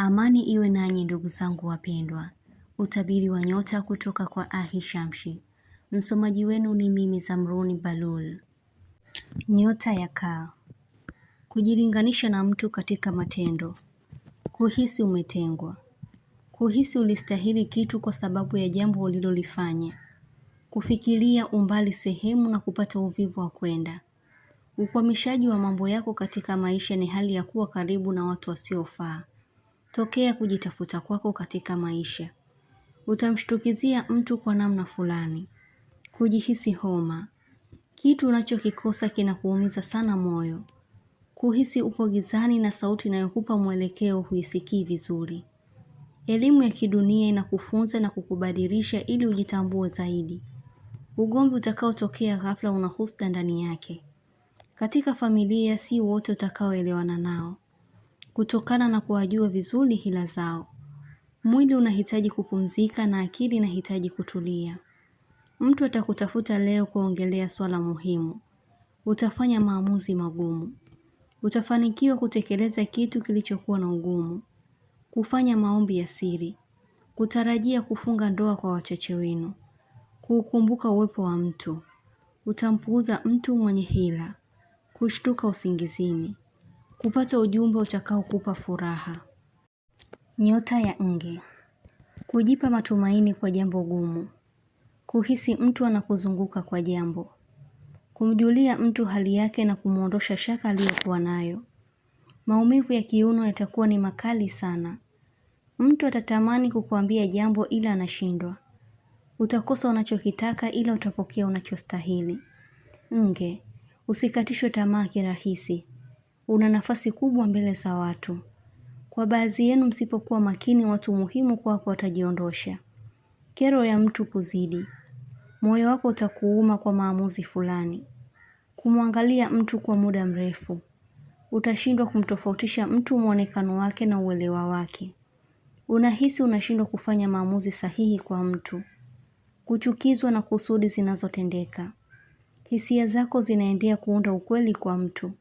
Amani iwe nanyi ndugu zangu wapendwa. Utabiri wa nyota kutoka kwa Ahi Shamshi. Msomaji wenu ni mimi Zamruni Balul. Nyota ya Kaa. Kujilinganisha na mtu katika matendo. Kuhisi umetengwa. Kuhisi ulistahili kitu kwa sababu ya jambo ulilolifanya. Kufikiria umbali sehemu na kupata uvivu wa kwenda. Ukwamishaji wa mambo yako katika maisha ni hali ya kuwa karibu na watu wasiofaa. Tokea kujitafuta kwako katika maisha. Utamshtukizia mtu kwa namna fulani. Kujihisi homa. Kitu unachokikosa kinakuumiza sana moyo. Kuhisi upo gizani na sauti inayokupa mwelekeo huisikii vizuri. Elimu ya kidunia inakufunza na kukubadilisha ili ujitambue zaidi. Ugomvi utakaotokea ghafla una husda ndani yake. Katika familia si wote utakaoelewana nao. Kutokana na kuwajua vizuri hila zao. Mwili unahitaji kupumzika na akili inahitaji kutulia. Mtu atakutafuta leo kuongelea swala muhimu. Utafanya maamuzi magumu. Utafanikiwa kutekeleza kitu kilichokuwa na ugumu. Kufanya maombi ya siri. Kutarajia kufunga ndoa kwa wachache wenu. Kuukumbuka uwepo wa mtu. Utampuuza mtu mwenye hila. Kushtuka usingizini. Kupata ujumbe utakaokupa furaha. Nyota ya Nge. Kujipa matumaini kwa jambo gumu. Kuhisi mtu anakuzunguka kwa jambo. Kumjulia mtu hali yake na kumuondosha shaka aliyokuwa nayo. Maumivu ya kiuno yatakuwa ni makali sana. Mtu atatamani kukuambia jambo ila anashindwa. Utakosa unachokitaka ila utapokea unachostahili. Nge, usikatishwe tamaa kirahisi. Una nafasi kubwa mbele za watu. Kwa baadhi yenu msipokuwa makini, watu muhimu kwako watajiondosha. Kero ya mtu kuzidi. Moyo wako utakuuma kwa maamuzi fulani. Kumwangalia mtu kwa muda mrefu. Utashindwa kumtofautisha mtu muonekano wake na uelewa wake. Unahisi unashindwa kufanya maamuzi sahihi kwa mtu. Kuchukizwa na kusudi zinazotendeka. Hisia zako zinaendea kuunda ukweli kwa mtu.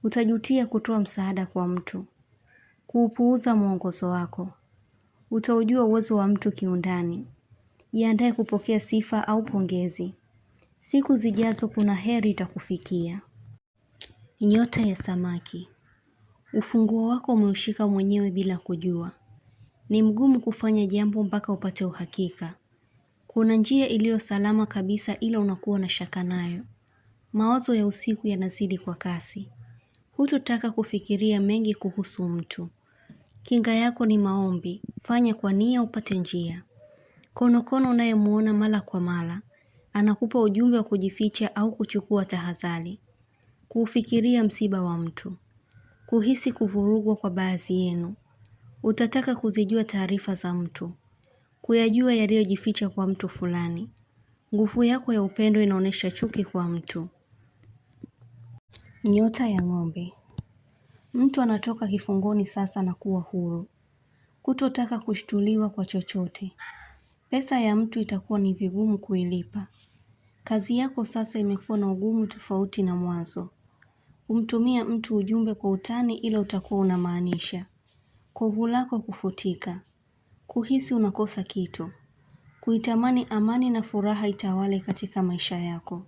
Utajutia kutoa msaada kwa mtu. Kuupuuza mwongozo wako. Utaujua uwezo wa mtu kiundani. Jiandae kupokea sifa au pongezi. Siku zijazo kuna heri itakufikia. Nyota ya Samaki. Ufunguo wako umeushika mwenyewe bila kujua. Ni mgumu kufanya jambo mpaka upate uhakika. Kuna njia iliyo salama kabisa ila unakuwa na shaka nayo. Mawazo ya usiku yanazidi kwa kasi. Hutotaka kufikiria mengi kuhusu mtu. Kinga yako ni maombi. Fanya kwa nia upate njia. Konokono unayemuona mara kwa mara. Anakupa ujumbe wa kujificha au kuchukua tahadhari. Kuufikiria msiba wa mtu. Kuhisi kuvurugwa kwa baadhi yenu. Utataka kuzijua taarifa za mtu. Kuyajua yaliyojificha kwa mtu fulani. Nguvu yako ya upendo inaonesha chuki kwa mtu. Nyota ya Ng'ombe. Mtu anatoka kifungoni sasa na kuwa huru. Kutotaka kushtuliwa kwa chochote. Pesa ya mtu itakuwa ni vigumu kuilipa. Kazi yako sasa imekuwa na ugumu tofauti na mwanzo. Kumtumia mtu ujumbe kwa utani ila utakuwa unamaanisha. Kovu lako kufutika. Kuhisi unakosa kitu. Kuitamani amani na furaha itawale katika maisha yako.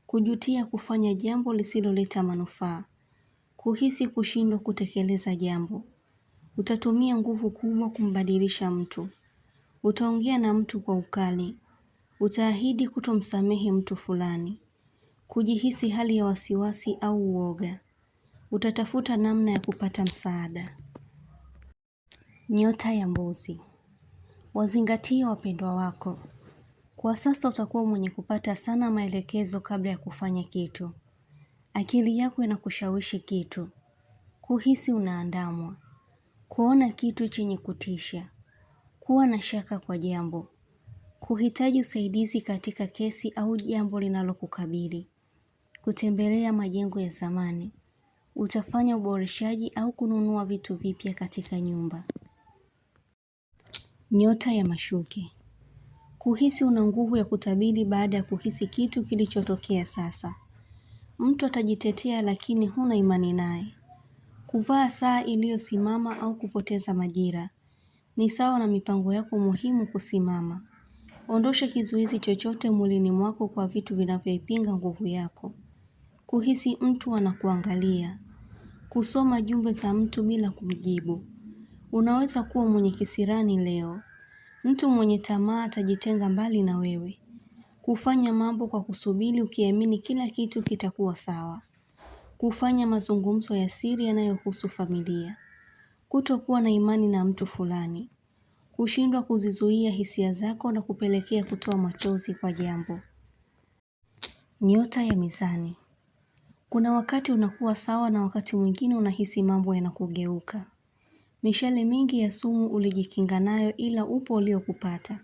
Kujutia kufanya jambo lisiloleta manufaa. Kuhisi kushindwa kutekeleza jambo. Utatumia nguvu kubwa kumbadilisha mtu. Utaongea na mtu kwa ukali. Utaahidi kutomsamehe mtu fulani. Kujihisi hali ya wasiwasi au uoga. Utatafuta namna ya kupata msaada. Nyota ya Mbuzi. Wazingatie wapendwa wako. Kwa sasa utakuwa mwenye kupata sana maelekezo kabla ya kufanya kitu. Akili yako inakushawishi kitu. Kuhisi unaandamwa. Kuona kitu chenye kutisha. Kuwa na shaka kwa jambo. Kuhitaji usaidizi katika kesi au jambo linalokukabili. Kutembelea majengo ya zamani. Utafanya uboreshaji au kununua vitu vipya katika nyumba. Nyota ya Mashuke. Kuhisi una nguvu ya kutabiri baada ya kuhisi kitu kilichotokea sasa. Mtu atajitetea lakini huna imani naye. Kuvaa saa iliyosimama au kupoteza majira ni sawa na mipango yako muhimu kusimama. Ondosha kizuizi chochote mwilini mwako kwa vitu vinavyoipinga nguvu yako. Kuhisi mtu anakuangalia. Kusoma jumbe za mtu bila kumjibu. Unaweza kuwa mwenye kisirani leo. Mtu mwenye tamaa atajitenga mbali na wewe. Kufanya mambo kwa kusubiri ukiamini kila kitu kitakuwa sawa. Kufanya mazungumzo ya siri yanayohusu familia. Kutokuwa na imani na mtu fulani. Kushindwa kuzizuia hisia zako na kupelekea kutoa machozi kwa jambo. Nyota ya Mizani. Kuna wakati unakuwa sawa na wakati mwingine unahisi mambo yanakugeuka. Mishale mingi ya sumu ulijikinga nayo ila upo uliokupata.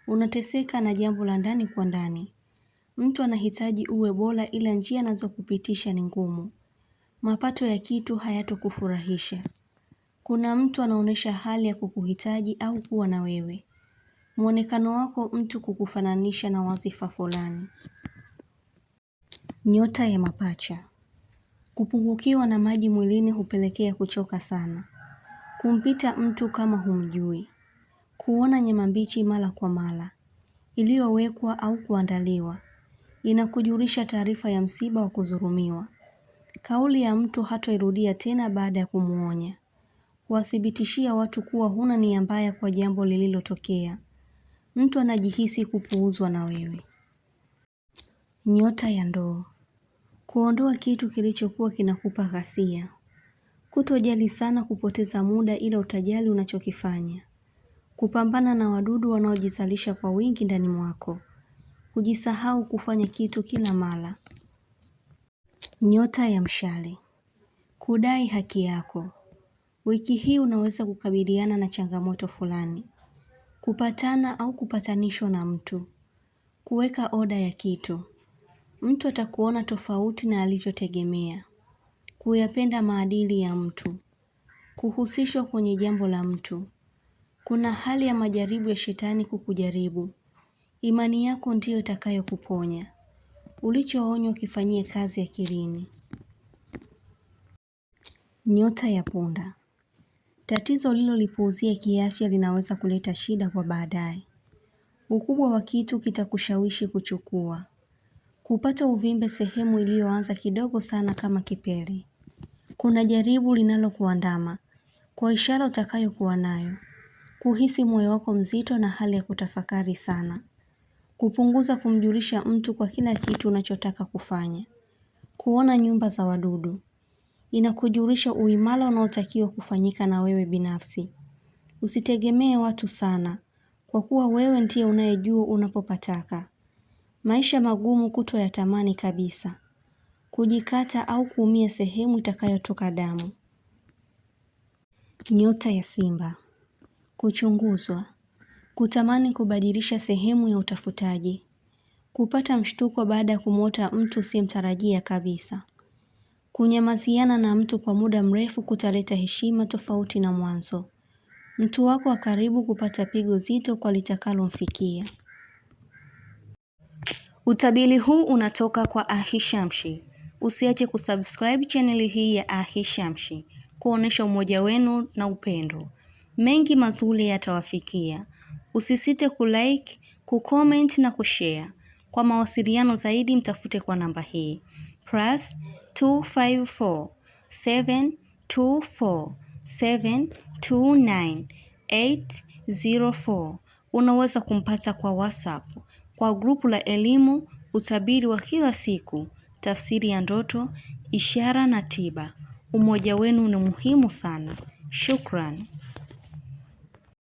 Unateseka na jambo la ndani kwa ndani. Mtu anahitaji uwe bora ila njia anazokupitisha ni ngumu. Mapato ya kitu hayatokufurahisha. Kuna mtu anaonesha hali ya kukuhitaji au kuwa na wewe. Muonekano wako mtu kukufananisha na wazifa fulani. Nyota ya Mapacha. Kupungukiwa na maji mwilini hupelekea kuchoka sana. Kumpita mtu kama humjui. Kuona nyama mbichi mara kwa mara. Iliyowekwa au kuandaliwa. Inakujulisha taarifa ya msiba wa kudhulumiwa. Kauli ya mtu hatoirudia tena baada ya kumuonya. Kuwathibitishia watu kuwa huna nia mbaya kwa jambo lililotokea. Mtu anajihisi kupuuzwa na wewe. Nyota ya Ndoo. Kuondoa kitu kilichokuwa kinakupa ghasia. Kutojali sana kupoteza muda ila utajali unachokifanya. Kupambana na wadudu wanaojizalisha kwa wingi ndani mwako. Kujisahau kufanya kitu kila mara. Nyota ya Mshale. Kudai haki yako. Wiki hii unaweza kukabiliana na changamoto fulani. Kupatana au kupatanishwa na mtu. Kuweka oda ya kitu. Mtu atakuona tofauti na alivyotegemea. Kuyapenda maadili ya mtu. Kuhusishwa kwenye jambo la mtu. Kuna hali ya majaribu ya shetani kukujaribu. Imani yako ndiyo itakayokuponya. Ulichoonywa kifanyie kazi akilini. Nyota ya Punda. Tatizo ulilolipuuzia kiafya linaweza kuleta shida kwa baadaye. Ukubwa wa kitu kitakushawishi kuchukua. Kupata uvimbe sehemu iliyoanza kidogo sana kama kipele. Kuna jaribu linalokuandama. Kwa ishara utakayokuwa nayo. Kuhisi moyo wako mzito na hali ya kutafakari sana. Kupunguza kumjulisha mtu kwa kila kitu unachotaka kufanya. Kuona nyumba za wadudu. Inakujulisha uimara unaotakiwa kufanyika na wewe binafsi. Usitegemee watu sana, kwa kuwa wewe ndiye unayejua unapopataka. Maisha magumu kutoyatamani kabisa. Kujikata au kuumia sehemu itakayotoka damu. Nyota ya Simba. Kuchunguzwa. Kutamani kubadilisha sehemu ya utafutaji. Kupata mshtuko baada ya kumwota mtu usiyemtarajia kabisa. Kunyamaziana na mtu kwa muda mrefu kutaleta heshima tofauti na mwanzo. Mtu wako wa karibu kupata pigo zito kwa litakalomfikia. Utabiri huu unatoka kwa Ahishamshi. Usiache kusubscribe channel hii ya Ahishamshi, kuonesha umoja wenu na upendo. Mengi mazuri yatawafikia. Usisite kulike, kucomment na kushare. Kwa mawasiliano zaidi mtafute kwa namba hii +254 724 729 804. Unaweza kumpata kwa WhatsApp, kwa grupu la elimu, utabiri wa kila siku, tafsiri ya ndoto, ishara na tiba. Umoja wenu ni muhimu sana. Shukran.